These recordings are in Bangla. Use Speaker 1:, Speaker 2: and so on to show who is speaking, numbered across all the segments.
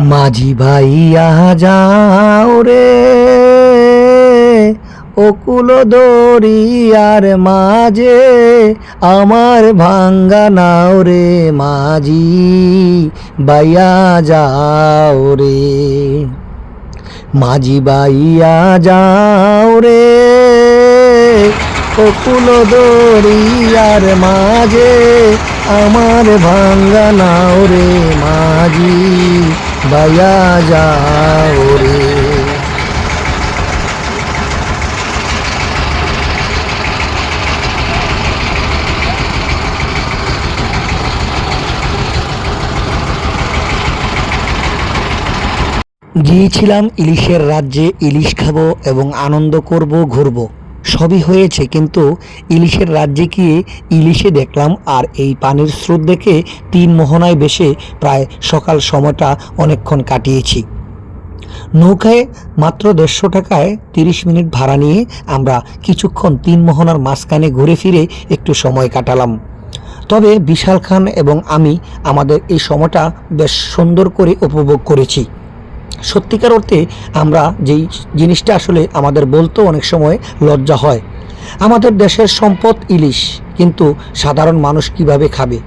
Speaker 1: মাঝি ভাইয়া যাও রে অকুল দরিয়ার মাঝে আমার ভাঙ্গা নাও রে মাঝি ভাইয়া যাও রে মাঝি ভাইয়া যাও রে অকুল দরিয়ার মাঝে আমার ভাঙ্গা নাও রে মাঝি ভাইয়া যাও রে। গিয়েছিলাম ইলিশের রাজ্যে, ইলিশ খাবো এবং আনন্দ করব, ঘুরবো, সবই হয়েছে, কিন্তু ইলিশের রাজ্যে গিয়ে ইলিশে দেখলাম আর এই পানির স্রোত দেখে তিন মোহনায় বেশে প্রায় সকাল সময়টা অনেকক্ষণ কাটিয়েছি। নৌকায় মাত্র 150 টাকায় 30 মিনিট ভাড়া নিয়ে আমরা কিছুক্ষণ তিন মোহনার মাঝখানে ঘুরে ফিরে একটু সময় কাটালাম। তবে বিশাল খান এবং আমি আমাদের এই সময়টা বেশ সুন্দর করে উপভোগ করেছি। সত্যিকার অর্থে আমরা যেই জিনিসটা আসলে আমাদের বলতেও অনেক সময় লজ্জা হয়, আমাদের দেশের সম্পদ ইলিশ, কিন্তু সাধারণ মানুষ কিভাবে খাবে?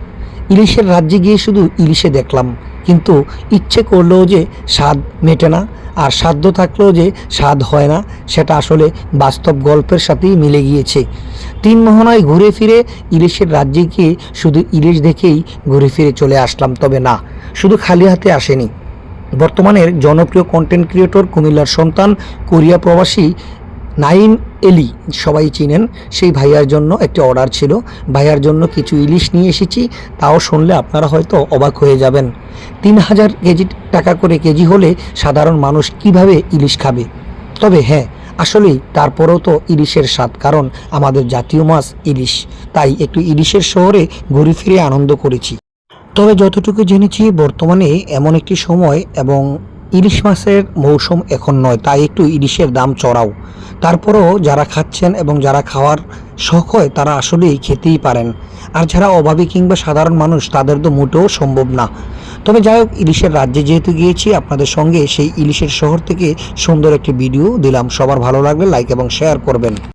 Speaker 1: ইলিশের রাজ্যে গিয়ে শুধু ইলিশে দেখলাম, কিন্তু ইচ্ছে করলেও যে স্বাদ মেটে না, আর সাধ্য থাকলেও যে স্বাদ হয় না, সেটা আসলে বাস্তব গল্পের সাথেই মিলে গিয়েছে। তিন মোহনায় ঘুরে ফিরে ইলিশের রাজ্যে গিয়ে শুধু ইলিশ দেখেই ঘুরে ফিরে চলে আসলাম। তবে না, শুধু খালি হাতে আসেনি। বর্তমানের জনপ্রিয় কন্টেন্ট ক্রিয়েটর, কুমিল্লার সন্তান, কোরিয়া প্রবাসী নাইম এলি, সবাই চিনেন, সেই ভাইয়ার জন্য একটি অর্ডার ছিল। ভাইয়ার জন্য কিছু ইলিশ নিয়ে এসেছি, তাও শুনলে আপনারা হয়তো অবাক হয়ে যাবেন। 3000 টাকা করে কেজি হলে সাধারণ মানুষ কিভাবে ইলিশ খাবে? তবে হ্যাঁ, আসলেই তারপরেও তো ইলিশের স্বাদ, কারণ আমাদের জাতীয় মাছ ইলিশ, তাই একটু ইলিশের শহরে ঘুরে ফিরে আনন্দ করেছি। তবে যতটুকু জেনেছি, বর্তমানে এমন একটি সময় এবং ইলিশ মাছের মৌসুম এখন নয়, তাই একটু ইলিশের দাম চড়াও। তারপরেও যারা খাচ্ছেন এবং যারা খাওয়ার শখ হয় তারা আসলেই খেতেই পারেন, আর যারা অভাবী কিংবা সাধারণ মানুষ তাদের তো মোটেও সম্ভব না। তবে যাই হোক, ইলিশের রাজ্যে যেহেতু গিয়েছি, আপনাদের সঙ্গে সেই ইলিশের শহর থেকে সুন্দর একটি ভিডিও দিলাম। সবার ভালো লাগলে লাইক এবং শেয়ার করবেন।